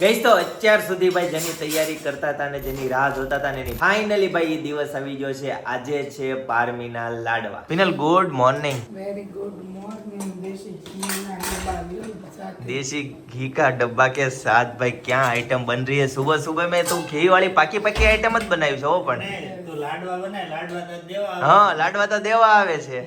ગઈશ તો અત્યાર સુધી ભાઈ જેની તૈયારી કરતા હતા ને જેની રાહ જોતા હતા ને એની ફાઇનલી ભાઈ એ દિવસ આવી ગયો છે. આજે છે પારમીના લાડવા. Penal good morning. Very good morning. देसी घी ना डब्बा देसी घी का डब्बा के साथ भाई क्या आइटम बन रही है. सुबह सुबह में तो घी वाली पाकी पाकी आइटम જ બનાવી છે. હો પણ તું લાડવા બનાય, લાડવા તો દેવા હા લાડવા તો દેવા આવે છે.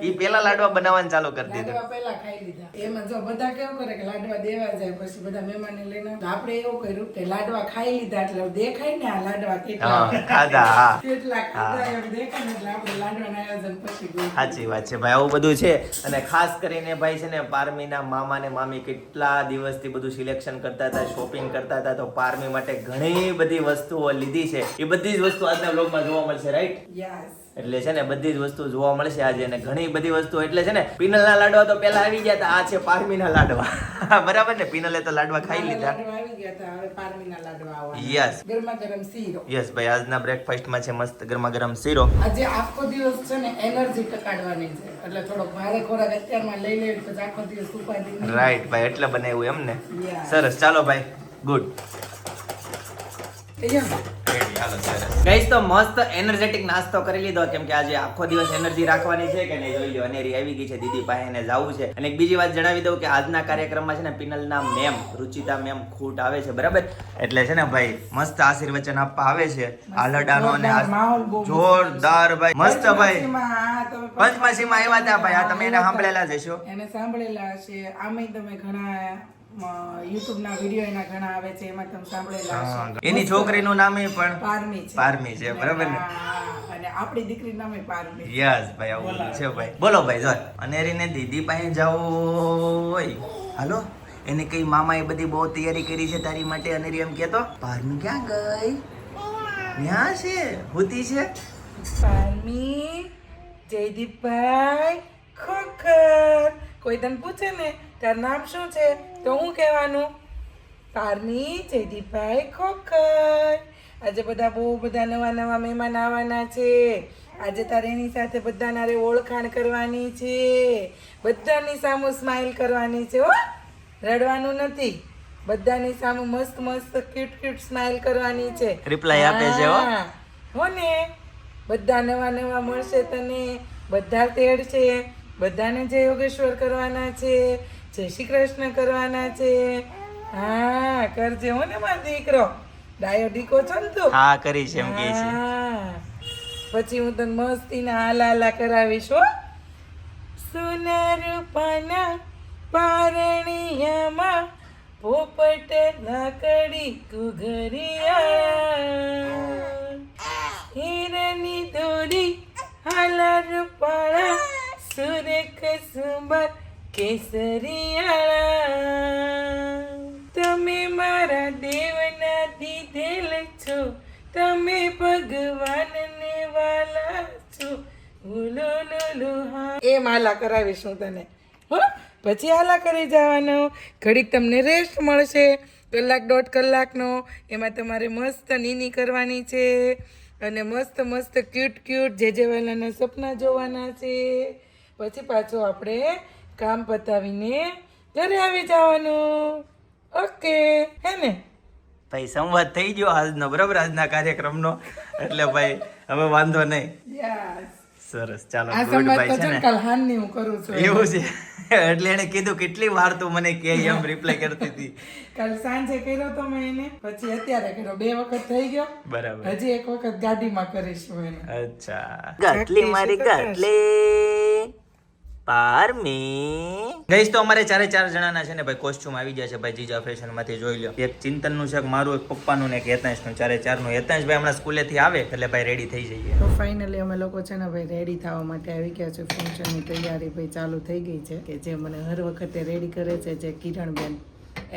ઈ પેલા લાડવા બનાવવાનું ચાલુ કરી દીધું. લાડવા પહેલા ખાઈ લીધા. એમાં જો બધા કેવું કરે કે લાડવા દેવા જાય પછી બધા મહેમાનને લઈને આપણે એવું કર્યું કે લાડવા ખાઈ લીધા એટલે દેખાય ને આ લાડવા કેટલા ખાધા. હા કેટલા ખાધા એમ દેખાય ને એટલે આપણે લાડવાના આયોજન પછી ગયું. સાચી વાત છે ભાઈ, આવું બધું છે. અને ખાસ કરીને ભાઈ છે ને પારમીના મામા ને મામી કેટલા દિવસથી બધું સિલેક્શન કરતા હતા, શોપિંગ કરતા હતા. તો પારમી માટે ઘણી બધી વસ્તુઓ લીધી છે. એ બધી જ વસ્તુ આજના વ્લોગમાં જોવા મળશે, રાઈટ? યસ. એટલે છે ને બધી જ વસ્તુ જોવા મળશે આજે. અને ઘણી બધી વસ્તુ એટલે છે ને પિનલના લાડવા તો પેલા આવી ગયા હતા. આ છે પારમીના લાડવા. બરાબર ને? પિનલે તો લાડવા ખાઈ લીધા. લાડવા આવી ગયા હતા, હવે પારમીના લાડવા આવવાના. યસ ગરમા ગરમ શીરો. યસ ભાઈ, આજના બ્રેકફાસ્ટમાં છે મસ્ત ગરમા ગરમ શીરો. આજે આખો દિવસ છે ને એનર્જી ટકાડવાની છે એટલે થોડોક ભારે ખોરાક અત્યારમાં લઈ લે પછી આખો દિવસ ઉપાધિ નહીં. રાઈટ ભાઈ, એટલે બનાવ્યું એમ ને? Yeah. સરસ, ચાલો ભાઈ, ગુડ. ગાઈસ તો મસ્ત એનર્જેટિક નાસ્તો કરી લીધો કેમ કે આજે આખો દિવસ એનર્જી રાખવાની છે કે નહીં. જોઈ લો અનેરી આવી ગઈ છે, દીદી પાસે એને જવું છે. અને એક બીજી વાત જણાવી દઉં કે આજના કાર્યક્રમમાં છે ને પિનલના મેમ રુચિતા મેમ ખૂટ આવે છે, બરાબર? એટલે છે ને ભાઈ મસ્ત આશીર્વચન આપવા આવે છે. આલડાનો અને માહોલ બહુ જોરદાર ભાઈ, મસ્ત ભાઈ. પંચમાસીમાં તમે પંચમાસીમાં આવ્યા હતા ભાઈ. આ તમે એને સાંભળેલા જ હશો. એને સાંભળેલા હશે. આમે તમે ઘણા યુટ્યુબ ના વિડિયો એના ઘણા આવે છે એમાં તમે સાંભળેલા હશે. એની છોકરીનું નામ પણ પારમી છે. પારમી છે, બરાબર ને? હા, અને આપણી દીકરી નામે પારમી. યસ ભાઈ, આવું છે ભાઈ. બોલો ભાઈ. જો અનેરીને દીદી પાસે જવું હોય, હાલો એને કઈ મામા એ બધી બહુ તૈયારી કરી છે તારી માટે. અનેરી એમ કેતો પારમી ક્યાં ગઈ? ત્યાં છે, હોતી છે. પારમી, જયદીપભાઈ, ખોખર. કોઈ તને પૂછે ને તારું નામ શું છે તો હું કહેવાનું? પારમી, જયદીપભાઈ, ખોખર. આજે બહુ બધા નવા નવા મહેમાન આવવાના છે. આજે તારે એની સાથે બધાના રે ઓળખાણ કરવાની છે. બધાની સામું સ્માઈલ કરવાની છે. હો, રડવાનું નથી. બધાની સામું મસ્ત મસ્ત ક્યુટ ક્યુટ સ્માઈલ કરવાની છે. રિપ્લાય આપે છે. હો હા, હો ને? બધા નવા નવા મળશે તને. બધા તેડ છે. બધાને જય યોગેશ્વર કરવાના છે. જય શ્રી કૃષ્ણ કરવાના છે. હા કરજે હો ને મારો દીકરો. ડાયો ડીકો છો ને તું? હા કરીશ એમ કે છે. હા. પછી હું તને મસ્તીના હાલા હાલા કરાવીશ. હો, સોના રૂપાના પારણિયામાં પોપટ લાકડી કુઘરિયા, હીરાની દોરી હાલા રૂપાળા, સુરેખ સુંબર કેસરિયા. તમે મારા દેવના દીધેલ છો, તમે ભગવાનને વાલા છો. ઉલો લો હા. એ માલા કરાવીશ હું તને. હો, પછી હાલા કરી જવાનું. ઘડીક તમને રેસ્ટ મળશે, કલાક દોઢ કલાકનો. એમાં તમારે મસ્ત નીની કરવાની છે અને મસ્ત મસ્ત ક્યુટ ક્યુટ જેજેવાલાના સપના જોવાના છે. પછી પાછું આપણે કામ પતાવીને ઘરે આવી જવાનું. ઓકે, હે ને? ભાઈ સંવાદ થઈ ગયો આજનો, બરાબર? આજના કાર્યક્રમનો. એટલે ભાઈ હવે વાંધો નહીં. યસ. સરસ, ચાલો. આ ગુડ સંવાદ ભાઈ તો છે ને કાલ હાનની હું કરું છું. એવું છે. એટલે એને કીધું કેટલી વાર તું મને કે એમ રિપ્લાય કરતી હતી. કાલ સાંજે કર્યો તો મેં એને, પછી અત્યારે કર્યો. 2 વખત થઈ ગયો. બરાબર. હજી એક વખત ગાડીમાં કરીશું એને. અચ્છા, ગાટલી મારી ગાટલી પારમી. ગઈશ તો અમારે 4 જણાના છે ને ભાઈ કોસ્ચ્યુમ આવી ગયા છે ભાઈ જીજા ફેશન માંથી. જોઈ લો, એક ચિંતનનું છે, મારું, એક પપ્પાનું ને એક હેતાંશનું. 4 નું. હેતાંશ ભાઈ હમણાં સ્કૂલેથી આવે એટલે ભાઈ રેડી થઈ જઈએ. તો ફાઇનલી અમે લોકો છે ને ભાઈ રેડી થવા માટે આવી ગયા છે. ફંક્શનની તૈયારી ભાઈ ચાલુ થઈ ગઈ છે કે જે મને હર વખતે રેડી કરે છે, જે કિરણબેન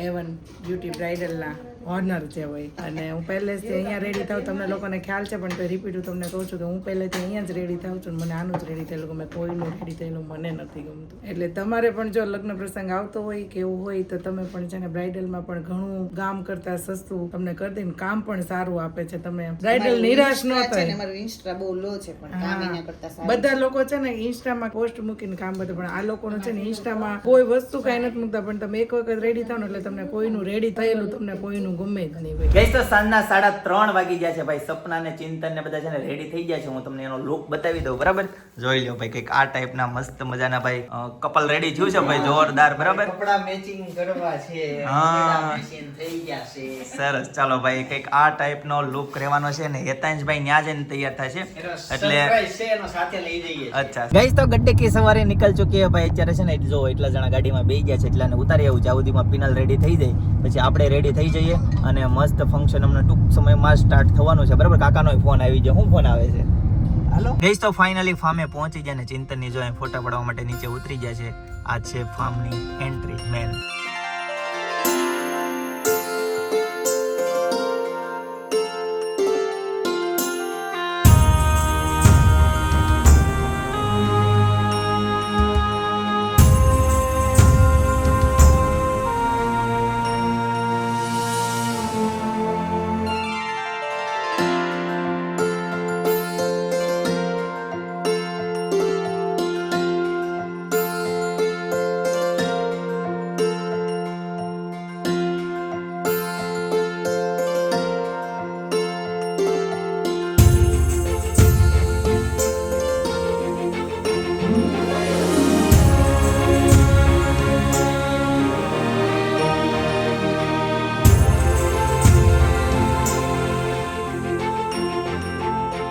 A1 બ્યુટી બ્રાઇડલના ઓનર છે ભાઈ. અને હું પહેલેથી અહીંયા રેડી થાઉં, તમને લોકોને ખ્યાલ છે પણ તો રિપીટ હું તમને કહું છું કે હું પહેલેથી અહીંયા જ રેડી થાઉં છું. મને આનું જ રેડી થયેલું ગમે, કોઈનું રેડી થયેલું મને નથી ગમતું. એટલે તમારે પણ જો લગ્ન પ્રસંગ આવતો હોય કે એવું હોય તો તમે પણ છે ને બ્રાઇડલમાં પણ ઘણું ગામ કરતાં સસ્તું તમને કરી દઈને કામ પણ સારું આપે છે. તમે બ્રાઇડલ નિરાશ ન થાય. મારું ઇન્સ્ટા બહુ લો છે પણ કામ એના કરતા સારું. બધા લોકો છે ને ઇન્સ્ટામાં પોસ્ટ મૂકીને કામ બધું, પણ આ લોકોનું છે ને ઇન્સ્ટામાં કોઈ વસ્તુ કાંઈ નથી મૂકતા. પણ તમે એક વખત રેડી થાવ ને એટલે તમને કોઈનું રેડી થયેલું તમને કોઈનું ગમે જ નહીં ભાઈ. ગઈસ તો સાંજના 3:30 વાગી ગયા છે ભાઈ. સપના ને ચિંતન ને બધા છે ને રેડી થઈ ગયા છે. હું તમને એનો લુક બતાવી દઉં, બરાબર? જોઈ લો ભાઈ, કંઈક આ ટાઈપના મસ્ત મજાના ભાઈ કપલ રેડી થયું છે ભાઈ, જોરદાર, બરાબર? કપડા મેચિંગ કરવા છે, હા. મેચિંગ થઈ ગયા છે. સરસ. ચાલો ભાઈ, કંઈક આ ટાઈપનો લુક રહેવાનો છે ને હેતાંશભાઈ ન્યા જઈને તૈયાર થાય છે એનો એટલે surprise છે, એનો સાથે લઈ જઈએ. અચ્છા ગાઈસ, તો ગड्ढे की સવારે નીકળ ચૂકી है ભાઈ. અત્યારે છે ને જો એટલા જણા ગાડીમાં બેસી ગયા છે, એટલાને ઉતારી આવું. જાઉદીમાં પિનલ રેડી થઈ જાય પછી આપણે રેડી થઈ જઈએ અને મસ્ત ફંક્શન અમને ટૂંક સમયમાં સ્ટાર્ટ થવાનું છે, બરાબર? કાકાનો ફોન આવી ગયો. શું ફોન આવે છે? હાલો ગાઈસ, તો ફાઇનલી ફાર્મે પહોંચી ગયા ને ચિંતનની જો ફોટા પડવા માટે નીચે ઉતરી ગયા છે. આ છે ફાર્મની એન્ટ્રી મેન.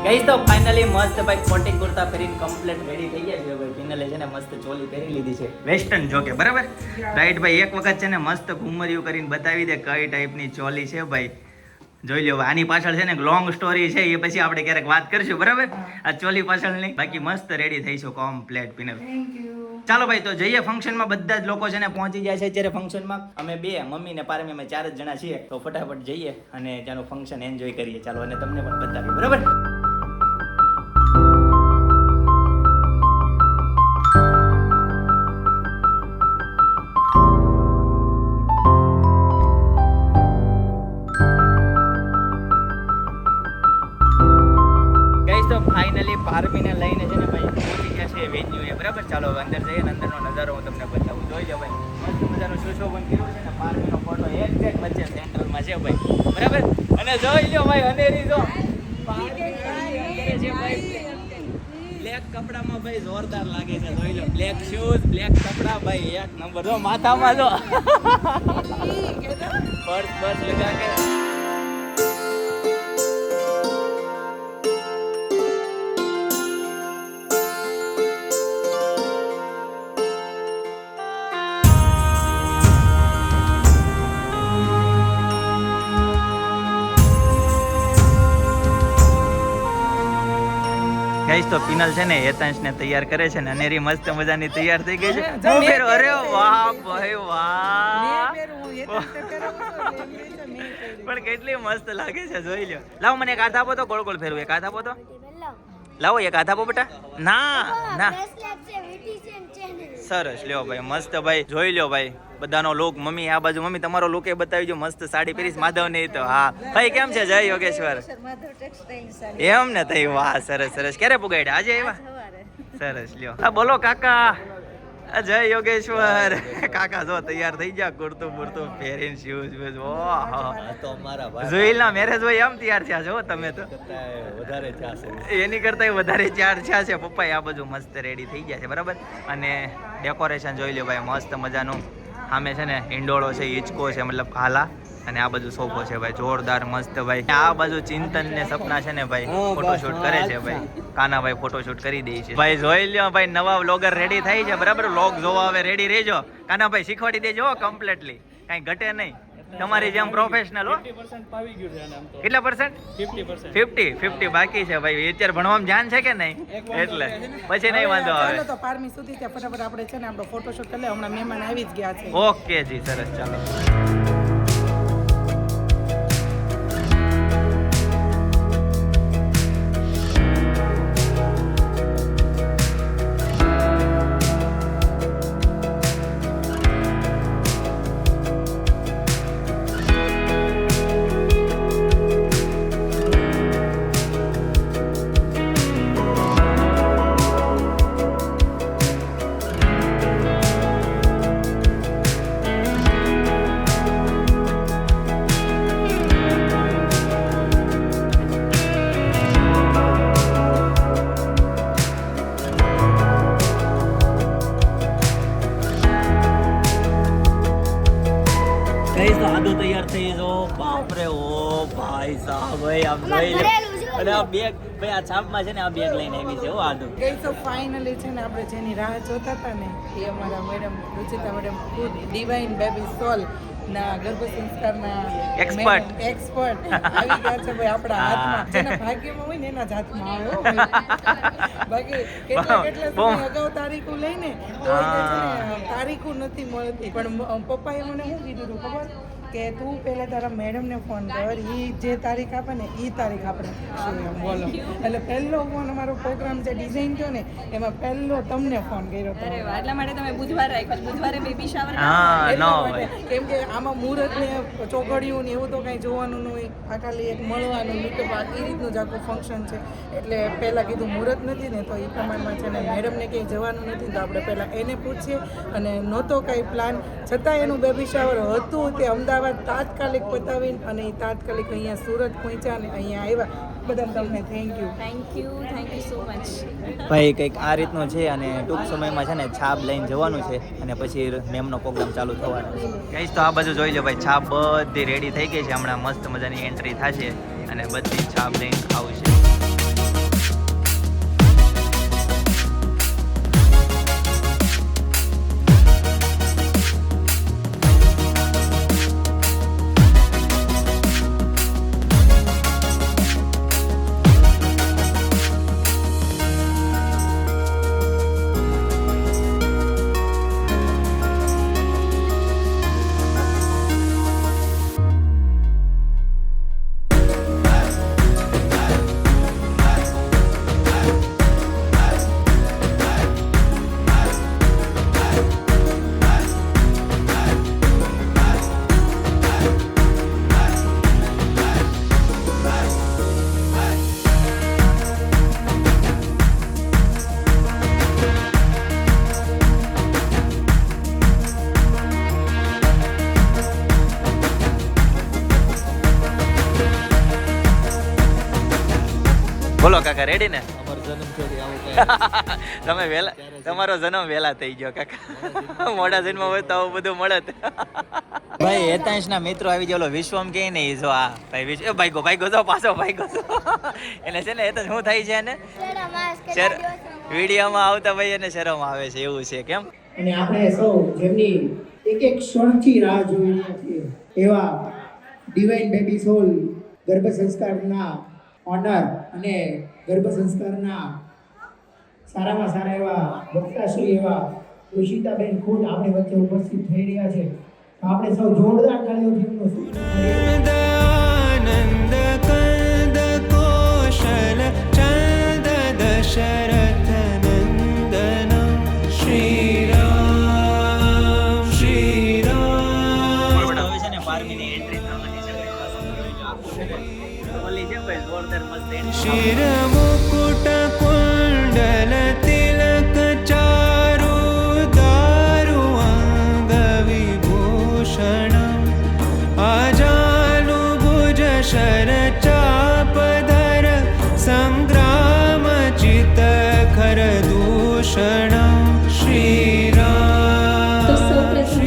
ગાઈસ, તો ફાઇનલી મસ્ત ભાઈ કોટી કુર્તા પહેરીને કમ્પ્લીટ રેડી થઈ ગયા છે ભાઈ. પિનલે છે ને મસ્ત ચોલી પહેરી લીધી છે, વેસ્ટર્ન જોકે, બરાબર? રાઈટ ભાઈ, એક વખત છે ને મસ્ત ઘુમરિયું કરીને બતાવી દે કઈ ટાઈપની ચોલી છે ભાઈ. જોઈ લો. આની પાછળ છે ને લોંગ સ્ટોરી છે, એ પછી આપણે ક્યારેક વાત કરશું, બરાબર? આ ચોલી પાછળ નહીં, બાકી મસ્ત રેડી થઈશું કમ્પ્લીટ પિનલ. ચાલો ભાઈ, તો જઈએ ફંક્શનમાં. બધા જ લોકો છે ને પહોંચી જાય છે અત્યારે ફંક્શનમાં. અમે બે, મમ્મી ને પારમી, અમે 4 જ જણા છીએ. તો ફટાફટ જઈએ અને ત્યાંનું ફંક્શન એન્જોય કરીએ. ચાલો, અને તમને પણ બતાવીએ, બરાબર? તો ફાઇનલી પારમીને લઈને છે ને ભાઈ પહોંચી ગયા છે વેન્યુએ, બરાબર? ચાલો અંદર જઈએ ને અંદરનો નજારો હું તમને બતાવું. જોઈ લો ભાઈ, મસ્ત મજાનું સુશોભન કર્યું છે ને. પારમીનો ફોટો એક્ઝેક્ટ વચ્ચે સેન્ટરમાં છે ભાઈ, બરાબર? અને જોઈ લો ભાઈ, અંધેરી જો બ્લેક કપડામાં ભાઈ જોરદાર લાગે છે. જોઈ લો, બ્લેક શૂઝ, બ્લેક કપડા ભાઈ, એક નંબર. જો માથામાં જો પર્સ લગા કે. ગાઈસ, તો પિનલ છે ને હેતાંશને તૈયાર કરે છે ને અનેરી મસ્ત મજાની તૈયાર થઈ ગઈ છે. હું ફેરો, અરે વાહ ભાઈ વાહ, પણ કેટલી મસ્ત લાગે છે. જોઈ લો. લાવો મને એક હાથ આપો તો, ગોળ ગોળ ફેરવું. એક હાથ આપો તો, લાવો એક હાથ આપો બેટા. ના ના, સરસ. લ્યો ભાઈ, મસ્ત ભાઈ. જોઈ લ્યો ભાઈ બધાનો લુક. મમ્મી આ બાજુ, મમ્મી તમારો લુક એ બતાવી જો. મસ્ત સાડી પહેરીશ માધવ નહીં તો. હા ભાઈ, કેમ છે? જય યોગેશ્વર. એમ ને તઈ, વાહ, સરસ સરસ. ક્યારે પુગાડ્યા? આજે આવ્યા? સરસ. લ્યો. હા બોલો કાકા. જય યોગેશ્વર. કાકા જો તૈયાર થઈ ગયા, કુર્તું બુર્તું પહેરીને, શૂઝ બૂઝ. ઓહો, તો અમારા ભાઈ જોઈલના મેરેજ હોય એમ તૈયાર થયા છો તમે તો. વધારે ચાશે, એની કરતા વધારે ચાર થયા છે. પપ્પા આ બધું મસ્ત રેડી થઈ ગયા છે, બરાબર? અને ડેકોરેશન જોઈ લો ભાઈ, મસ્ત મજાનું. સામે છે ને ઈંડોળો છે, હિંચકો છે, મતલબ હાલા, અને આ બધું સોફો છે ભાઈ, જોરદાર મસ્ત ભાઈ. આ બાજુ ચિંતન ને સપના છે ને ભાઈ ફોટોશૂટ કરે છે ભાઈ. કાના ભાઈ ફોટોશૂટ કરી દે છે ભાઈ. જોઈ લ્યો ભાઈ, નવા વ્લોગર રેડી થાય છે, બરાબર? વ્લોગ જોવા હવે રેડી રહેજો. કાના ભાઈ શીખવાડી દેજો કમ્પ્લીટલી, કઈ ઘટે નહીં. તમારી જેમ પ્રોફેશનલ હો. કેટલા %? 50 બાકી છે ભાઈ. અત્યારે ભણવામાં ધ્યાન છે કે નહીં, એટલે પછી નહીં વાંધો આવે. તો પારમી સુધી ત્યાં ફટાફટ આપણે છે ને આપણો ફોટોશૂટ કરી લે. હમણાં મહેમાન આવી જ ગયા છે. ઓકે જી, સરસ. ચાલો. થઈ જો બાપ રે ઓ ભાઈ સાહેબ ભાઈ આમ જોઈ લે અને આ બેગ ભાઈ આ છાપમાં છે ને આ બેગ લઈને આવી છે હો આદુ ગઈ તો ફાઇનલી છે ને આપણે જેની રાહ જોતા હતા ને એ અમારા મેડમ રુચિતા મેડમ ખુદ ડિવાઇન બેબી સોલ ના ગર્ભ સંસ્કારના Expert. એક્સપર્ટ આવી ગયા છે ભાઈ આપણા હાથમાં જેના ભાગ્યમાં હોય ને એના જ હાથમાં આવે હો ભાઈ. બાકી કેટલા સમય અગાઉ તારીખો લઈને તો એ છે ને તારીખો નથી મળતી પણ પપ્પાએ મને શું કીધું હતું ખબર કે તું પહેલા તારા મેડમને ફોન કર ઈ જે તારીખ આપે ને ઈ તારીખ આપણે બોલો એટલે પહેલો ફોન અમારો પ્રોગ્રામ જે ડિઝાઇન થયો ને એમાં પહેલો તમને ફોન કર્યો હતો. અરે વાહ, એટલા માટે તમે બુધવાર રાખ્યો. બુધવારે બેબી શાવર. હા એટલા નો માટે. ભાઈ કેમ કે આમાં મુહૂર્ત ને ચોઘડિયું ને એવું તો કઈ જોવાનું ન હોય આ ખાલી એક મળવાનું મીટઅપ એ રીતનું જ આખું ફંક્શન છે એટલે પહેલાં કીધું મુહૂર્ત નથી ને તો એ પ્રમાણમાં છે ને મેડમને કંઈ જવાનું નથી તો આપણે પહેલાં એને પૂછીએ અને નહોતો કાંઈ પ્લાન છતાં એનું બેબી શાવર હતું તે અમદાવાદ તાત્કાલિક પતાવીને અને એ તાત્કાલિક અહીંયા સુરત પહોંચ્યા અને અહીંયા આવ્યા બધા તમને thank you thank you so much. ભાઈ કંઈક આ રીતનું છે અને ટૂંક સમયમાં છે ને છાપ લઈને જવાનું છે અને પછી મેમનો પ્રોગ્રામ ચાલુ થવાનો છે કહીશ તો આ બાજુ જોઈ લો ભાઈ છાપ બધી રેડી થઈ ગઈ છે હમણાં મસ્ત મજાની એન્ટ્રી થશે અને બધી છાપ લઈને આવશે બોલો કાકા રેડી ને તમે વેલા તમારો જન્મ વેલા થઈ ગયો કાકા મોડા જન્મ હોય તો આવું બધું મળે ભાઈ હેતાંશ ના મિત્રો આવી ગયો વિશ્વમ કે નહીં જો આ ભાઈ એ ભાઈગો જો પાછો ભાઈગો એને છે ને હેતાંશ શું થાય છે એને વિડીયોમાં આવતા ભાઈ એને શરમ આવે છે એવું છે કેમ અને આપણે સૌ જેમની એક એક ક્ષણથી રાહ જોઈ રહ્યા છીએ એવા ડિવાઇન બેબી સોલ ગર્ભ સંસ્કારના ઓનર અને ગર્ભ સંસ્કારના સારામાં સારા એવા વક્તાશ્રી એવા ઋષિતાબેન ખુદ આપણી વચ્ચે ઉપસ્થિત થઈ રહ્યા છે તો આપણે સૌ જોરદાર તાળીઓથી એમનું સ્વાગત કરીએ. આનંદ કંદ કોશલ ચંદ દશરથ નંદન શ્રી રામ શ્રી રામ. હવે છે ને 12મી ની એન્ટ્રી થવાની છે ઓલી છે ભાઈ જોરદાર મસ્ત એન્ટ્રી શિર મુકુટ કુંડલ તિલક ચારુ દારુ અંગ વિભૂષણ આજાનુ ભુજ શર ચાપધર સંગ્રામ ચિત ખર દૂષણ શ્રી રામ. તો સૌપ્રથમ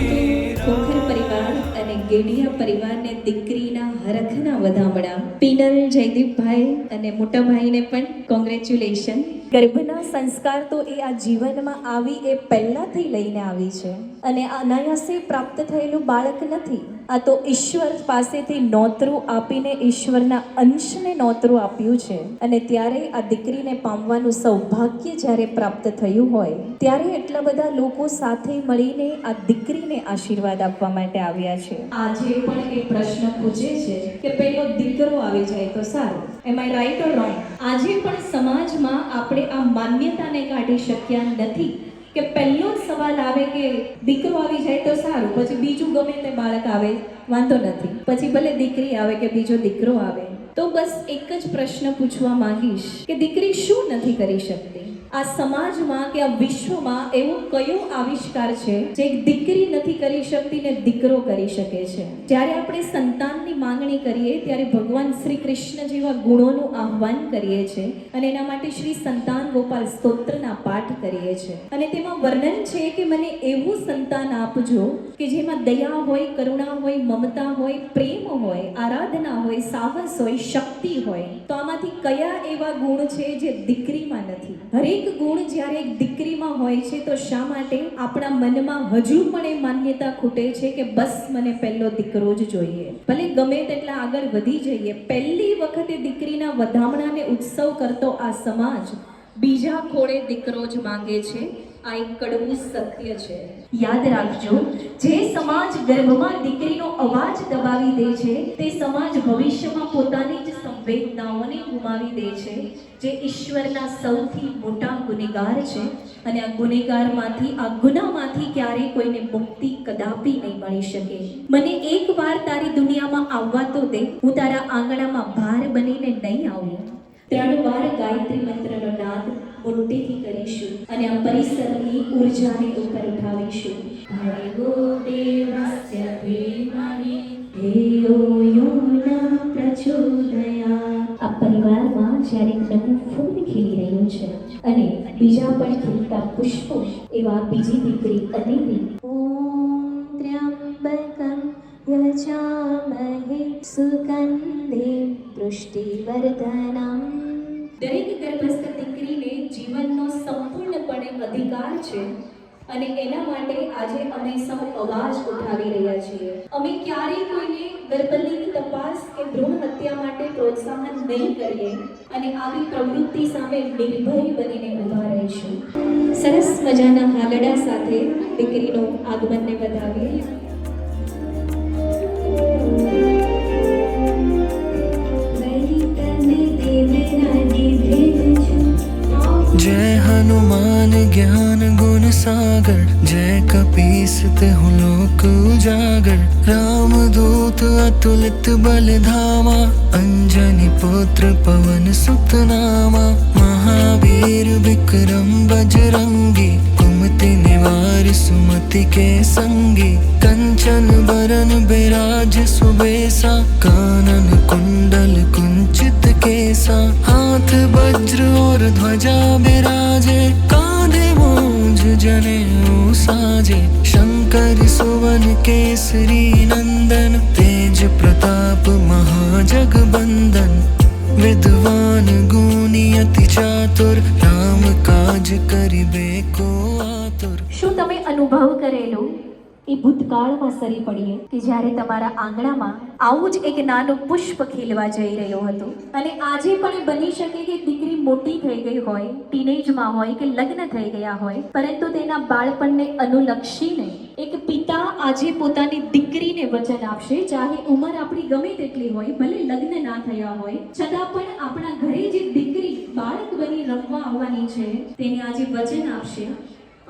તો ખોખર પરિવાર અને ગેડિયા પરિવારને દીકરીના હરખના વધામણા. પીનલ જયદીપભાઈ અને મોટા ભાઈને પણ કોંગ્રેચ્યુલેશન. ગર્ભના સંસ્કાર તો એ આ જીવનમાં આવી એ પહેલાથી લઈને આવી છે અને અનાયાસે પ્રાપ્ત થયેલું બાળક નથી. આ તો ઈશ્વર પાસેથી નોતરું આપીને ઈશ્વરના અંશને નોતરું આપ્યું છે અને ત્યારે આ દીકરીને પામવાનું સૌભાગ્ય જ્યારે પ્રાપ્ત થયું હોય ત્યારે એટલા બધા લોકો સાથે મળીને આ દીકરીને આશીર્વાદ આપવા માટે આવ્યા છે. આજે પણ એ પ્રશ્ન પૂછે છે કે પેલો દીકરો આવી જાય તો સારું. એમ આઈ રાઈટ ઓર રોંગ? આજે પણ સમાજમાં આપણે આ માન્યતાને કાઢી શક્યા નથી કે પહેલો જ સવાલ આવે કે દીકરો આવી જાય તો સારું, પછી બીજું ગમે તે બાળક આવે વાંધો નથી, પછી ભલે દીકરી આવે કે બીજો દીકરો આવે. તો બસ એક જ પ્રશ્ન પૂછવા માંગીશ કે દીકરી શું નથી કરી શકતી? આ સમાજમાં કે આ વિશ્વમાં એવો કયો આવિષ્કાર છે જે એક દીકરી નથી કરી શકતી ને દીકરો કરી શકે છે? જ્યારે આપણે સંતાનની માંગણી કરીએ ત્યારે ભગવાન શ્રી કૃષ્ણ જેવા ગુણોનું આહ્વાન કરીએ છીએ અને એના માટે શ્રી સંતાન ગોપાલ સ્તોત્રના પાઠ કરીએ છીએ અને તેમાં વર્ણન છે કે મને એવું સંતાન આપજો કે જેમાં દયા હોય, કરુણા હોય, મમતા હોય, પ્રેમ હોય, આરાધના હોય, સાહસ હોય, શક્તિ હોય. તો આમાંથી કયા એવા ગુણ છે જે દીકરીમાં નથી? હરેક ગુણ જ્યારે એક દીકરીમાં હોય છે તો શા માટે આપણા મનમાં હજુ પણ એ માન્યતા ખૂટે છે કે બસ મને પહેલો દીકરો જ જોઈએ? ભલે ગમે તેટલા આગળ વધી જઈએ, પહેલી વખતે દીકરીના વધામણાને ઉત્સવ કરતો આ સમાજ બીજા ખોળે દીકરો જ માંગે છે. આ એક કડવું સત્ય છે. યાદ રાખજો, જે સમાજ ગર્ભમાં દીકરીનો અવાજ દબાવી દે છે તે સમાજ ભવિષ્યમાં પોતાની જ સંવેદનાઓને ગુમાવી દે છે, જે ઈશ્વરના સૌથી મોટા ગુનેગાર છે અને આ ગુનેગારમાંથી, આ ગુનામાંથી ક્યારેય કોઈને મુક્તિ કદાપી નહીં મળી શકે. મને એકવાર તારી દુનિયામાં આવવા તો દે, હું તારા આંગણામાં ભાર બનીને નહીં આવું. 3 વાર ગાયત્રી મંત્રનો નાદ મોટેથી કરીશું અને આ પરિસરની ઉર્જાને ઉપર ઉઠાવીશું. ભર્ગો દેવસ્ય ધીમહિ ધિયો યો ન પ્રચોદયાત. આ પરિવારમાં જ્યારે એક નવું ફૂલ ખીલી રહ્યું છે અને બીજા પણ ખીલતા પુષ્પો, એવા બીજી દીકરી અનેરી. ઓમ ત્ર્યંબકં યજામહે સુગંધિ પુષ્ટિવર્ધનમ. દરેક ગર્ભસ્થ દીકરીને જીવનનો સંપૂર્ણપણે અધિકાર છે અને એના માટે આજે અમે સૌ અવાજ ઉઠાવી રહ્યા છીએ. અમે ક્યારેય કોઈને ગર્ભલિંગ તપાસ કે ભ્રૂણ હત્યા માટે પ્રોત્સાહન નહીં કરીએ અને આવી પ્રવૃત્તિ સામે નિર્ભય બનીને ઊભા રહીશું. સરસ મજાના હાલડા સાથે દીકરીનો આગમનને વધાવીએ. जय हनुमान ज्ञान गुण सागर, जय कपीस तिहु लोक उजागर, राम दूत अतुलित बल धामा, अंजनी पुत्र पवन सुत नामा, महावीर विक्रम बजरंगी, कुमति निवार सुमति के संगी, कंचन बरन बिराज सुबेसा, कानन कुंडल कुंचित केसा, हाथ वज्र और ध्वजा बिराजे, कांधे मूंज जनेऊ साजे, शंकर सुवन केसरी नंदन, तेज प्रताप महाजगबंदन, विद्वान गुणी अति चातुर, राम काज करिबे को आतुर. શું તમે અનુભવ કરેલો એ ભૂતકાળમાં સરી પડીએ કે જ્યારે તમારા આંગણામાં આવું જ એક નાનું પુષ્પ ખીલવા જઈ રહ્યો હતો અને આજે પણ બની શકે કે દીકરી મોટી થઈ ગઈ હોય, ટીનેજમાં હોય કે લગ્ન થઈ ગયા હોય, પરંતુ તેના બાળપણને અનુલક્ષીને એક પિતા આજે પોતાની દીકરીને વચન આપશે, ચાહે ઉંમર આપણી ગમે તેટલી હોય, ભલે લગ્ન ના થયા હોય, છતાં પણ આપણા ઘરે જે દીકરી બાળક બની રમવા આવવાની છે તેને આજે વચન આપશે.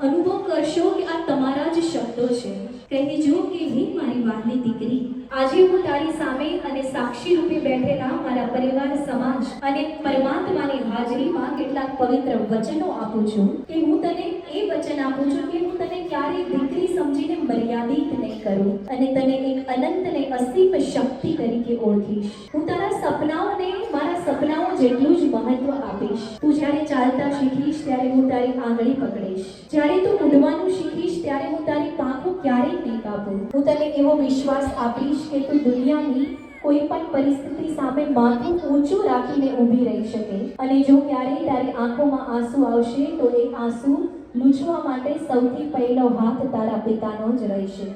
અનુભવ કરશો કે આ તમારા જ શબ્દો છે. કહેજો કે હે મારી વહાલી દીકરી, આજે હું તારી સામે અને સાક્ષી રૂપે બેઠેલા મારા પરિવાર, સમાજ અને પરમાત્માની હાજરીમાં કેટલાક પવિત્ર વચનો આપું છું કે હું તને એ વચન આપું છું કે હું તને ક્યારેય દીકરી સમજીને મર્યાદિત નહીં કરું અને તને એક અનંત ને અસીમ શક્તિ તરીકે ઓળખીશ. હું તારા સપનાઓને મારા સપનાઓ જેટલું જ મહત્વ આપીશ. તું જ્યારે ચાલતા શીખીશ ત્યારે હું તારી આંગળી પકડીશ. જ્યારે તું ઉડવાનું શીખીશ ત્યારે હું તારી પાંખો ક્યારેય નહીં કાપું. હું તને એવો વિશ્વાસ આપીશ કે તું દુનિયાની કોઈ પણ પરિસ્થિતિ સામે માથું ઊંચું રાખીને ઊભી રહી શકે અને જો ક્યારેય તારી આંખોમાં આંસુ આવશે તો એ આંસુ લૂછવા માટે સૌથી પહેલો હાથ તારા પિતાનો જ રહેશે.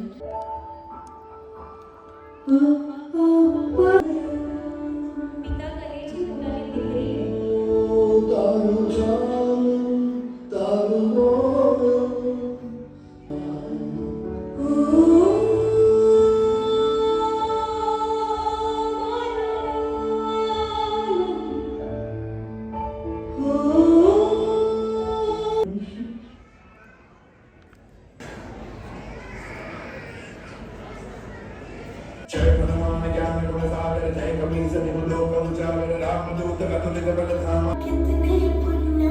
પિતા કહે છે પોતાની દીકરીને, जय हनुमान ज्ञान गुण सागर, जय कपीस तिहु लोक उजागर, रामदूत अतुलित बल धामा. कितने पुण्य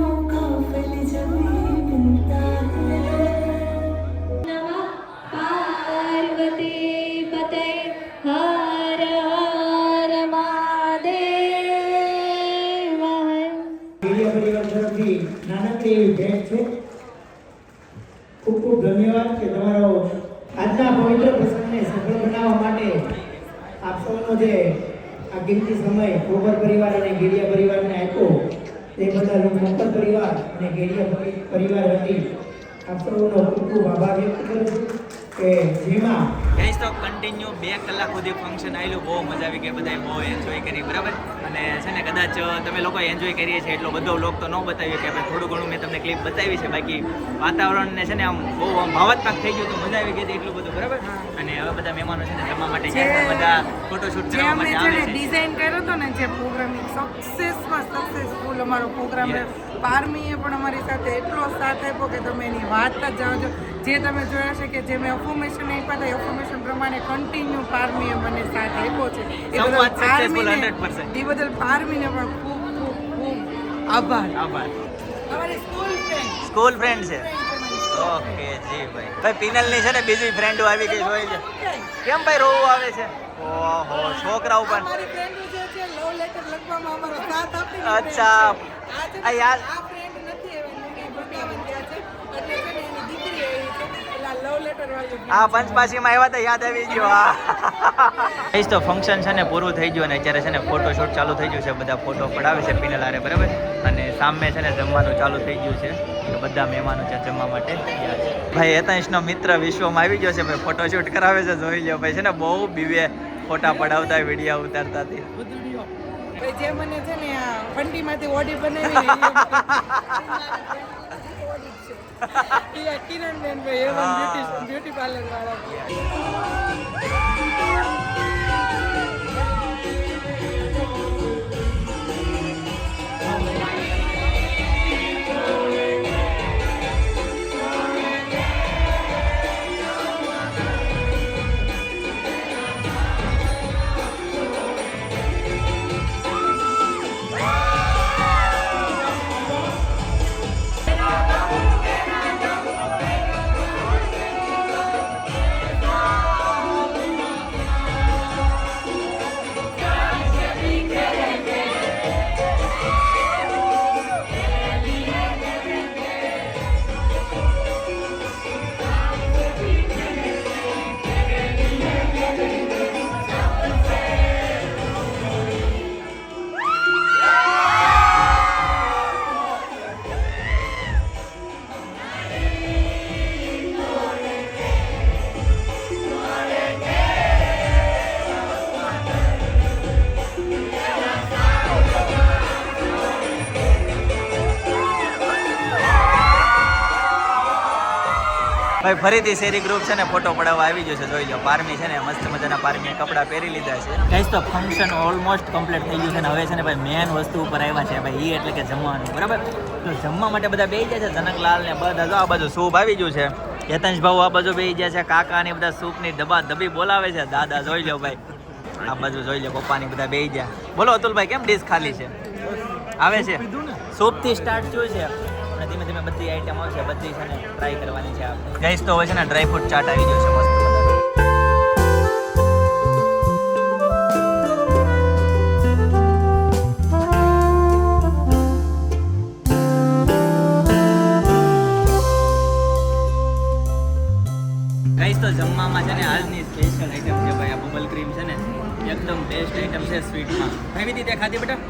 પાર્વતી પતે હર હર મહાદેવ. મીડિયા પરિવાર તરફથી નાનકડી એવી ભેટ છે. ખૂબ ખૂબ ધન્યવાદ કે તમારો આજના પવિત્ર પ્રસંગને સફળ બનાવવા માટે આપ સૌનો જે આ કિંમતી સમય ગોબર પરિવાર અને ગેડિયા પરિવારને આપ્યો તે બદલ હું મોકલ પરિવાર અને ગેડિયા પરિવાર વતી આપ સૌનો ખૂબ ખૂબ આભાર વ્યક્ત કરું છું કે જેમાં ગાઈસ તો કન્ટિન્યુ 2 કલાક સુધી ફંક્શન આવેલું, બહુ મજા આવી ગઈ, બધાએ બહુ એન્જોય કરી, બરાબર. અને છે ને કદાચ તમે લોકો એન્જોય કરીએ છીએ એટલો બધો વ્લોગ તો ન બતાવ્યો કે આપણે થોડું ઘણું મેં તમને ક્લિપ બતાવી છે, બાકી વાતાવરણને છે ને આમ બહુ આમ ભાવાત્મક થઈ ગયું, તો મજા આવી ગઈ હતી એટલું બધું, બરાબર. અને હવે બધા મહેમાનો છે ને જમવા માટે જાય છે, બધા ફોટોશૂટ જે કરવા અમે માટે છે આવે ને છે. ડિઝાઇન કર્યો હતો ને જે પ્રોગ્રામિંગ સક્સેસફુલ અમારો પ્રોગ્રામ Yes. રહ્યો. પારમીએ પણ અમારી સાથે એટલો સાથ આપ્યો કે તમે એની વાત જ જાઓ છો. જે તમે જોયા છે કે જે મેં અફોર્મેશન આપ્યા હતા એ અફોર્મેશન પ્રમાણે કન્ટિન્યુ પારમીએ મને સાથ આપ્યો છે. એ બદલ સંવાદ successful પારમીને 100%. એ બદલ પારમીને પણ ખૂબ ખૂબ ખૂબ આભાર. આભાર. અમારી સ્કૂલ ફ્રેન્ડ છે. ઓકે જી ભાઈ પિનલની છે ને બીજી ફ્રેન્ડો આવી ગઈ જોઈ છે. કેમ ભાઈ રોવું આવે છે? ઓહો છોકરાઓ પણ અમારી ફ્રેન્ડો જે છે લવ લેટર લખવામાં અમારો સાથ આપે. અચ્છા. આ યાર આ ફ્રેન્ડ નથી એવી વૃંદાવન ગયા છે એટલે છે ને એની દીકરી એવી છે એટલે આ લવ લેટર વાળી આ પંચપાસીમાં આવ્યા હતા યાદ આવી ગયો. હા તો ફંક્શન છે ને પૂરું થઈ ગયું અને અત્યારે છે ને ફોટોશૂટ ચાલુ થઈ ગયું છે, બધા ફોટો પડાવે છે પિનલ હારે, બરાબર. અને સામે છે ને જમવાનું ચાલુ થઈ ગયું છે, તો બધા મહેમાનો છે જમવા માટે ગયા છે. ભાઈ હેતાંશનો મિત્ર વિશ્વમાં આવી ગયો છે, ભાઈ ફોટોશૂટ કરાવે છે, જોઈ લો ભાઈ છે ને બહુ બીવે ફોટા પડાવતા વિડીયો ઉતારતા હતી. ભાઈ જે મને છે ને આ ફંડીમાંથી ઓડી બનાવી ને કિરણબેન ભાઈ એવા બ્યુટી પાર્લર વાળા. ભાઈ ફરીથી શેરી ગ્રુપ છે ને ફોટો પડાવવા આવી ગયો છે, જોઈ લો. પારમી છે ને મસ્ત મજાના પારમીએ કપડાં પહેરી લીધા છે. ગાઈસ તો ફંક્શન ઓલમોસ્ટ કમ્પ્લીટ થઈ ગયું છે ને હવે છે ને ભાઈ મેન વસ્તુ ઉપર આવ્યા છે ભાઈ, એ એટલે કે જમવાનું, બરાબર. તો જમવા માટે બધા બેસી જાય છે, જનકલાલ ને બધા જો આ બાજુ સૂપ આવી ગયું છે, હેતાંશ ભાऊ આ બાજુ બેસી જાય છે, કાકા ને બધા સૂપની ડબ્બા ધબી બોલાવે છે, દાદા જોઈ લો ભાઈ આ બાજુ જોઈ લો, પપ્પાની બધા બેસી ગયા. બોલો અતુલભાઈ કેમ ડીશ ખાલી છે? આવે છે સૂપથી સ્ટાર્ટ થયું છે અને ધીમે ધીમે બધી આઈટમ આવશે, બધી છે ને ટ્રાય કરવાની છે આપણે. ગાઈસ તો હવે છે ને ડ્રાય ફ્રૂટ ચાટ આવી ગયો છે મસ્ત મજાનો. ગાઈસ તો જમવામાં છે ને આજની સ્પેશિયલ આઈટમ છે ભાઈ, આ બબલ ક્રીમ છે ને એકદમ બેસ્ટ આઈટમ છે સ્વીટમાં. ખાવી હતી તે ખાધી બેટા?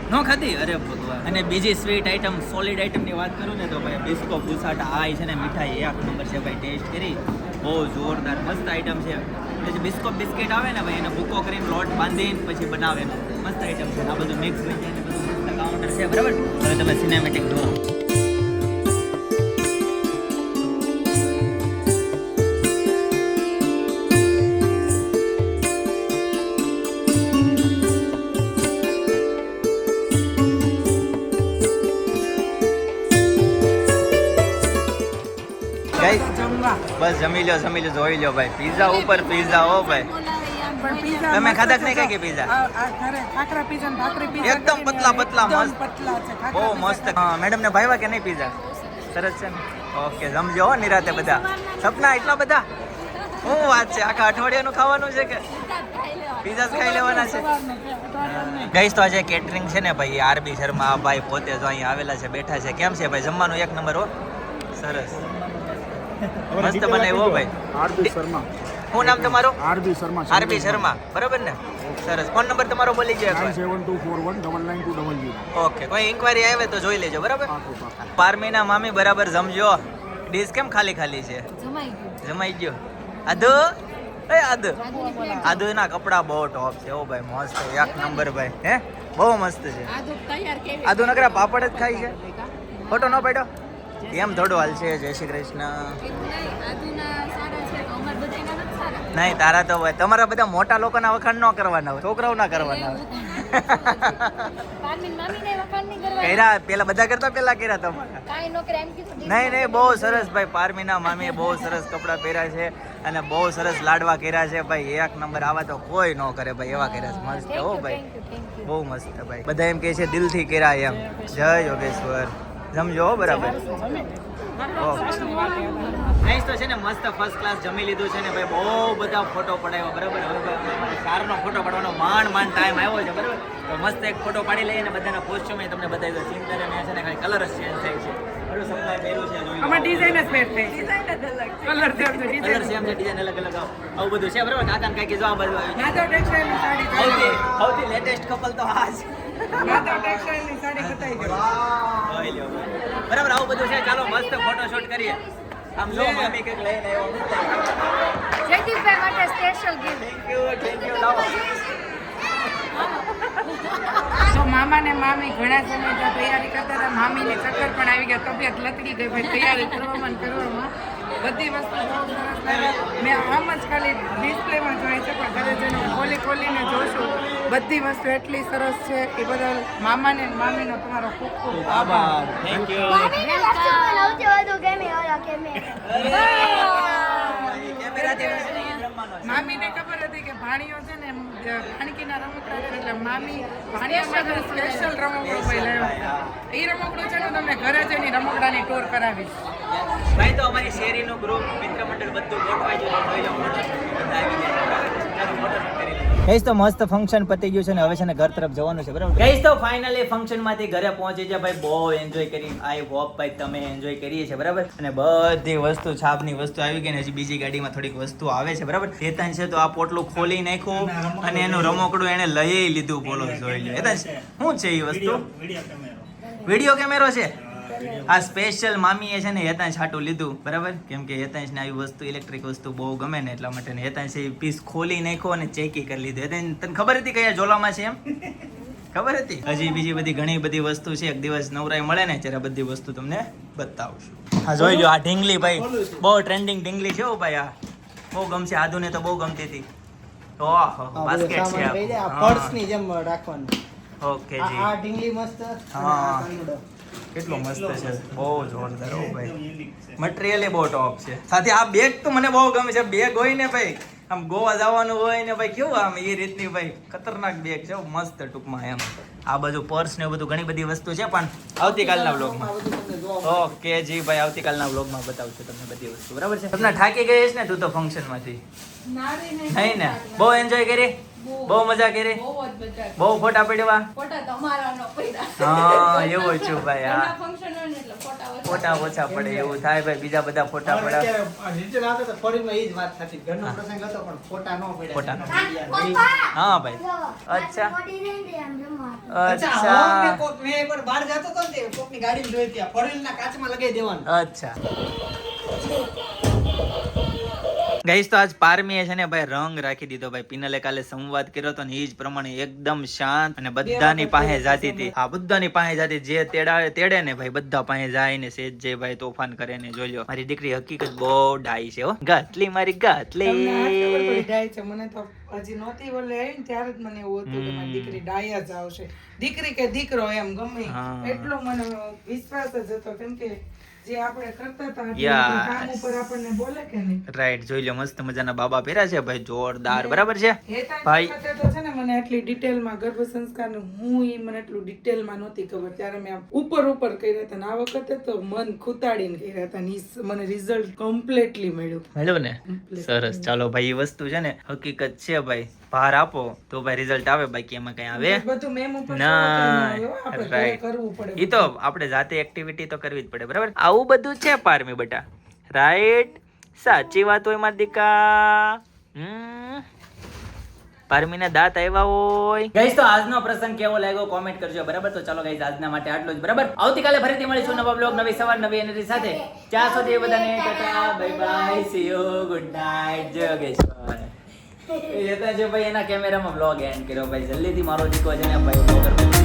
ન ખાધી? અરે ભગવાન. અને બીજી સ્વીટ આઈટમ સોલિડ આઈટમની વાત કરું ને તો ભાઈ બિસ્કો બુસાટા આ છે ને મીઠાઈ એક નંબર છે ભાઈ, ટેસ્ટ કરી બહુ જોરદાર મસ્ત આઈટમ છે. પછી બિસ્કો બિસ્કિટ આવે ને ભાઈ એને ભૂકો કરીને લોટ બાંધીને પછી બનાવે, મસ્ત આઈટમ છે. આ બધું મિક્સ થઈ જાય ને બધું મસ્ત કાઉન્ટર છે, બરાબર. હવે તમે સિનેમેટિક જુઓ. બસ જમી લો જોઈ લો ભાઈ, પીઝા ઉપર પીઝા હો ભાઈ. પણ pizza તમે મસ્ત ખાધા કે છે નહીં જો. કાંઈ pizza? આ ઘરે ખાખરા pizza ને ભાખરી pizza એકદમ કરીને પતલા પતલા એકદમ મસ્ત. પતલા છે ખાખરા બહુ pizza મસ્ત. હા મેડમ ને ભાવ્યા કે નહીં પીઝા? સરસ છે ને? ઓકે સમજો હો નિરાતે બધા. સપના એટલા બધા? શું વાત છે, આખા અઠવાડિયાનું ખાવાનું છે કે પીઝા ખાઈ લેવાના છે? ગઈશ તો આજે કેટરિંગ છે ને ભાઈ આરબી શર્મા ભાઈ પોતે જો અહીંયા આવેલા છે, બેઠા છે. કેમ છે ભાઈ, જમવાનું એક નંબર હો? સરસ મસ્ત બનાવ્યો ભાઈ. આરબી શર્મા. શું નામ તમારું? આરબી શર્મા. આરબી શર્મા, બરાબર ને? સરસ. ફોન નંબર તમારો બોલી ગયો એકવાર. 7241999200. ઓકે, કોઈ ઇન્ક્વાયરી આવે તો જોઈ લેજો, બરાબર? પારમીના મામી બરાબર જમજો. ડીશ કેમ ખાલી ખાલી છે? જમાઈ ગયો. આદુ એ આદુ આદુ ના કપડા બહુ ટોપ છે ઓ ભાઈ, મસ્ત એક નંબર ભાઈ. હે બહુ મસ્ત છે. આદુ નકરા પાપડ જ ખાય છે. ફોટો ન પાડ્યો એમ થોડું હાલ છે. જય શ્રી કૃષ્ણ. નહીં તારા તો ભાઈ, તમારા બધા મોટા લોકોના વખાણ ન કરવાના હોય, છોકરાઓના કરવાના હોય. કર્યા પેલા બધા કરતા પેલા કર્યા તમારા. નહીં નહીં બહુ સરસ ભાઈ. પારમીના મામીએ બહુ સરસ કપડાં પહેર્યા છે અને બહુ સરસ લાડવા કર્યા છે ભાઈ. એક નંબર. આવા તો કોઈ ન કરે ભાઈ, એવા કર્યા છે મસ્ત હો ભાઈ, બહુ મસ્ત ભાઈ. બધા એમ કહે છે દિલથી કર્યા એમ. જય યોગેશ્વર. જમજો હો બરાબર. ગાઈસ તો છે ને મસ્ત ફર્સ્ટ ક્લાસ જમી લીધું છે ને ભાઈ, બહુ બધા ફોટો પડાવ્યો બરાબર. હવે ભાઈ અમારે ચારનો ફોટો પાડવાનો માંડ ટાઈમ આવ્યો છે બરાબર. તો મસ્ત એક ફોટો પાડી લઈએ અને બધાના કોસ્ચ્યુમ તમને બતાવી દો. ચિંતા મેં છે ને ખાલી કલર જ ચેન્જ થાય છે. બરાબર સપ્લાય પહેર્યું છે જોઈ લો. આમાં ડિઝાઇન જ સેટ થઈ છે. કલર સેમ છે, કલર ડિઝાઇન સેમ છે, ડિઝાઇન અલગ અલગ આવું બધું છે બરાબર. કાકા ને કાકી જો આ બધું આવ્યું છે. નાદો ટેક્સટાઇલ ની સાડી સૌથી લેટેસ્ટ કપલ તો આ છે. નાદો ટેક્સટાઇલ ની સાડી બતાવી દો. જોઈ લો ભાઈ. બરાબર આવું બધું છે. ચાલો મસ્ત ફોટો શૂટ કરીએ. આમ જો મામી કંઈક લઈને આવ્યો. જયદીપભાઈ માટે સ્પેશિયલ ગિફ્ટ. થેન્ક યુ લાવો. તો મામા ને મામી ઘણા સમયથી તૈયારી કરતા હતા. મામીને ચક્કર પણ આવી ગયા, તબિયત લથડી ગઈ ભાઈ તૈયારી કરવામાં ને કરવામાં. બધી વસ્તુ બહુ સરસ લાગે. મેં આમ જ ખાલી ડિસ્પ્લેમાં જોઈ છે, પણ ઘરે જઈને હું ખોલીને જોશું. બધી વસ્તુ એટલી સરસ છે એ બદલ મામાને ને મામીનો તમારો ખૂબ ખૂબ આભાર. Thank you. મામીને લક્ષણ સૌથી વધુ ગમે ઓલા કેમેરાથી રમવાનો છે. મામીને ખબર હતી કે ભાણીઓ છે ને ભાણકીના રમકડા છે, એટલે મામી ભાણિયા માટે સ્પેશિયલ રમકડું ભાઈ લાવ્યા. એ રમકડું છે ને તમને ઘરે જઈને રમકડાની ટૂર કરાવીશ. ભાઈ તો અમારી શેરીનું ગ્રુપ મિત્ર મંડળ બધું ગોઠવાઈ ગયું છે. જોઈ લો ફોટો બધા આવી ગયા. ગઈસ તો મસ્ત ફંક્શન પતી ગયું છે ને હવે છે ને ઘર તરફ જવાનું છે બરાબર. ગઈસ તો ફાઇનલી ફંક્શન માંથી ઘરે પહોંચી છે ભાઈ. બહુ એન્જોય કરી. આઈ હોપ ભાઈ તમે એન્જોય કરીએ છે બરાબર. અને બધી વસ્તુ છાપની વસ્તુ આવી ગઈ ને હજી બીજી ગાડીમાં થોડીક વસ્તુ આવે છે બરાબર. હેતાન છે તો આ પોટલું ખોલી નાખ્યું અને એનું રમકડું એને લઈ લીધું. બોલો જોઈ લો. હેતાન શું છે એ વસ્તુ? વિડીયો કેમેરો છે. આ સ્પેશિયલ મામીએ છે ને હેતાંશ હાટું લીધું બરાબર. કેમ કે હેતાંશને આવી વસ્તુ ઇલેક્ટ્રિક વસ્તુ બહુ ગમે ને એટલા માટે હેતાંશે પીસ ખોલી નાખ્યો અને ચેકી કરી લીધું. હેતાંશ તને ખબર હતી કયા ઝોલામાં છે એમ? ખબર હતી? હજી બીજી બધી ઘણી બધી વસ્તુ છે. એક દિવસ નવરાઈ મળે ને ત્યારે બધી વસ્તુ તમને બતાવશું. હા જોઈ લો આ ઢીંગલી ભાઈ, બહુ ટ્રેન્ડિંગ ઢીંગલી છે હો ભાઈ. આ બહુ ગમશે. આદુને તો બહુ ગમતી હતી. ઓહો બાસ્કેટ છે આ પર્સની જેમ રાખવાનું. ઓકે જી. આ ઢીંગલી મસ્ત. હા. કેટલો મસ્ત છે, બહુ જોરદાર હો ભાઈ. મટીરિયલ બહુ ટોપ છે. સાથે આ બેગ તો મને બહુ ગમે છે. બેગ હોય ને ભાઈ આમ ગોવા જવાનું હોય ને ભાઈ કેવું આમ એ રીતની ભાઈ ખતરનાક બેગ છે મસ્ત. ટૂંકમાં એમ આ બધું પર્સ ને બધું ઘણી બધી વસ્તુ છે પણ આવતીકાલના વ્લોગમાં. ઓકે જી ભાઈ આવતીકાલના વ્લોગમાં બતાવશું તમને બધી વસ્તુ બરાબર છે. તમને થાકી ગઈ છે ને તું તો ફંક્શન માંથી? નહીં ને? બહુ એન્જોય કરી? બહુ મજા કરી? બહુ ફોટા પડ્યા? હા એવું છું ભાઈ. હા ફોટા ઓછા પડે એવું થાય ભાઈ. બીજા બધા ફોટા પડ્યા. નીચે લાવતો તો ફોરીમાં ઈ જ વાત થતી. ઘરનો પ્રસંગ હતો પણ ફોટા ન પડ્યા. ફોટા ન પપ્પા હા ભાઈ. અચ્છા મોટી નહીં દે આમ રમવા. અચ્છા મેં એકવાર બહાર જતો હતો ને તે કોકની ગાડીમાં જોઈ હતી. ફોરીના કાચમાં લગાવી દેવાનું. અચ્છા ગાઈસ તો આજ પારમીએ છે ને ભાઈ રંગ રાખી દીધો ભાઈ. પિનલે કાલે સંવાદ કર્યો હતો ને એ જ પ્રમાણે એકદમ શાંત અને બધાની પાસે જાતી હતી. હા બધાની પાસે જાતી. જે તેડે ને ભાઈ બધા પાસે જાય ને સેજ જે ભાઈ તોફાન કરે ને. જોઈ લો મારી દીકરી હકીકત બહુ ડાઈ છે હો. ગાટલી મારી ગાટલી. ડાય છે મને તો હજી નહોતી બોલે આવી ને ત્યારે જ મને એવું હતું કે મારી દીકરી ડાય જ આવશે. દીકરી કે દીકરો એમ ગમે હા. એટલો મને વિશ્વાસ જ હતો. કેમ કે જે આપણે કરતા હતા એટલે Yes. કામ ઉપર આપણને બોલે કે નહીં. રાઈટ, જોઈ લો મસ્ત મજાના બાબા પહેર્યા છે ભાઈ, જોરદાર. બરાબર છે એ ભાઈ. ટાઈમ વખતે તો છે ને મને એટલી ડિટેલમાં ગર્ભ સંસ્કારનું મને એટલું ડિટેલમાં નહોતી ખબર, ત્યારે મેં આમ ઉપર કર્યા હતા ને આ વખતે તો મન ખૂતાડીને કર્યા હતા ને ઈ મને રિઝલ્ટ કમ્પ્લીટલી મળ્યું. મળ્યું ને? સરસ. ચાલો ભાઈ, એ વસ્તુ છે ને હકીકત છે ભાઈ, ભાર આપો તો ભાઈ રિઝલ્ટ આવે, બાકી એમાં કઈ આવે બધું મેમ ઉપર ના. આપણે ઘરે Right. કરવું પડે. ઈ તો આપણે જાતે એક્ટિવિટી તો કરવી જ પડે. બરાબર, આવું બધું છે પારમી બેટા. રાઈટ, સાચી વાત હોય મારા દીકા. પારમીના દાંત આવ્યા હોય. ગાઈસ, તો આજનો પ્રસંગ કેવો લાગ્યો કોમેન્ટ કરજો. બરાબર, તો ચાલો ગાઈસ, આજના માટે આટલું જ. બરાબર, આવતીકાલે ફરીથી મળીશું નવા બ્લોગ, નવી સવાર, નવી એનર્જી સાથે. ત્યાં સુધી બધાને Tata, bye bye, C you, good night, જય યોગેશ્વર. એ જતા જો ભાઈ એના કેમેરામાં બ્લોગ એન્ડ કર્યો ભાઈ, જલ્દીથી મારો દીકરો છે ને ભાઈ બ્લોગર